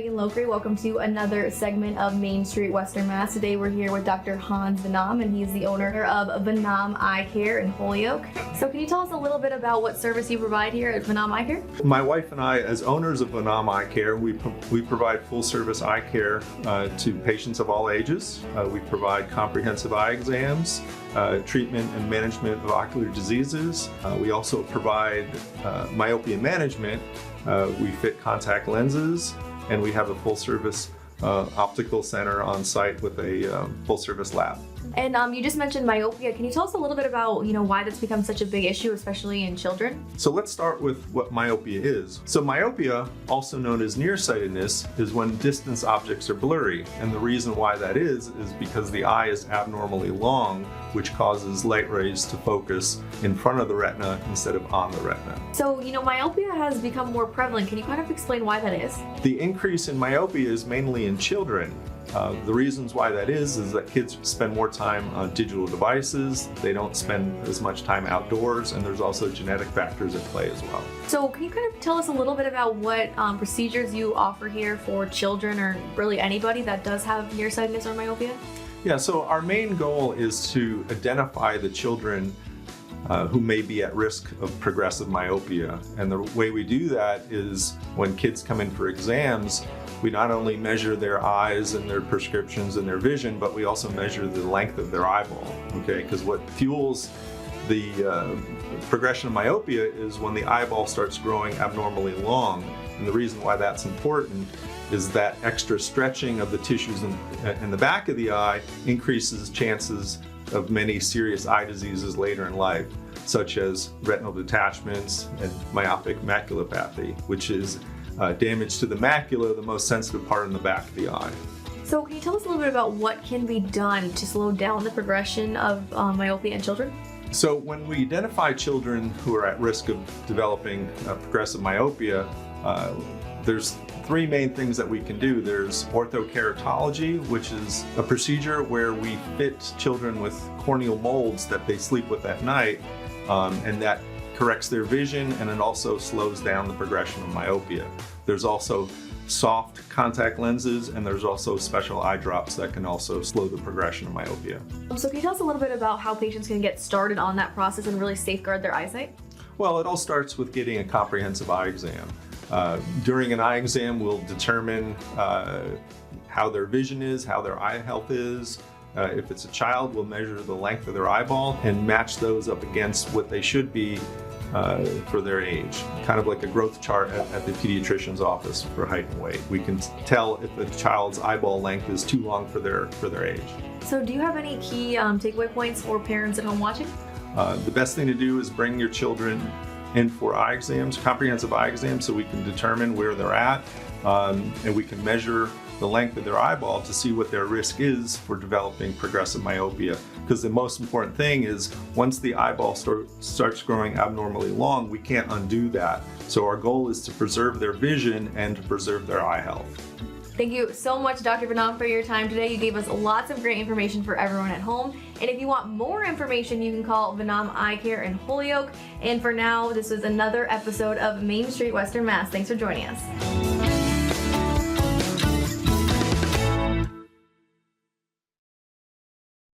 Reagan Lockery. Welcome to another segment of Main Street Western Mass. Today we're here with Dr. Hans Vanam, and he's the owner of Vanam Eye Care in Holyoke. So can you tell us a little bit about what service you provide here at Vanam Eye Care? My wife and I, as owners of Vanam Eye Care, we provide full-service eye care to patients of all ages. We provide comprehensive eye exams, treatment and management of ocular diseases. We also provide myopia management. We fit contact lenses, and we have a full-service optical center on site with a full-service lab. And you just mentioned myopia. Can you tell us a little bit about, why that's become such a big issue, especially in children? So let's start with what myopia is. So myopia, also known as nearsightedness, is when distance objects are blurry. And the reason why that is because the eye is abnormally long, which causes light rays to focus in front of the retina instead of on the retina. So, myopia has become more prevalent. Can you kind of explain why that is? The increase in myopia is mainly in children. The reasons why that is that kids spend more time on digital devices, they don't spend as much time outdoors, and there's also genetic factors at play as well. So can you kind of tell us a little bit about what procedures you offer here for children, or really anybody that does have nearsightedness or myopia? Yeah, so our main goal is to identify the children who may be at risk of progressive myopia. And the way we do that is when kids come in for exams, we not only measure their eyes and their prescriptions and their vision, but we also measure the length of their eyeball, okay? Because what fuels the progression of myopia is when the eyeball starts growing abnormally long. And the reason why that's important is that extra stretching of the tissues in the back of the eye increases chances of many serious eye diseases later in life, such as retinal detachments and myopic maculopathy, which is damage to the macula, the most sensitive part in the back of the eye. So can you tell us a little bit about what can be done to slow down the progression of myopia in children? So when we identify children who are at risk of developing progressive myopia, there's three main things that we can do. There's orthokeratology, which is a procedure where we fit children with corneal molds that they sleep with at night, and that corrects their vision, and it also slows down the progression of myopia. There's also soft contact lenses, and there's also special eye drops that can also slow the progression of myopia. So can you tell us a little bit about how patients can get started on that process and really safeguard their eyesight? Well, it all starts with getting a comprehensive eye exam. During an eye exam, we'll determine how their vision is, how their eye health is. If it's a child, we'll measure the length of their eyeball and match those up against what they should be for their age. Kind of like a growth chart at the pediatrician's office for height and weight. We can tell if a child's eyeball length is too long for their age. So do you have any key takeaway points for parents at home watching? The best thing to do is bring your children in for eye exams, comprehensive eye exams, so we can determine where they're at, and we can measure the length of their eyeball to see what their risk is for developing progressive myopia. Because the most important thing is once the eyeball starts growing abnormally long, we can't undo that. So our goal is to preserve their vision and to preserve their eye health. Thank you so much, Dr. Vanam, for your time today. You gave us lots of great information for everyone at home. And if you want more information, you can call Vanam Eye Care in Holyoke. And for now, this was another episode of Main Street Western Mass. Thanks for joining us.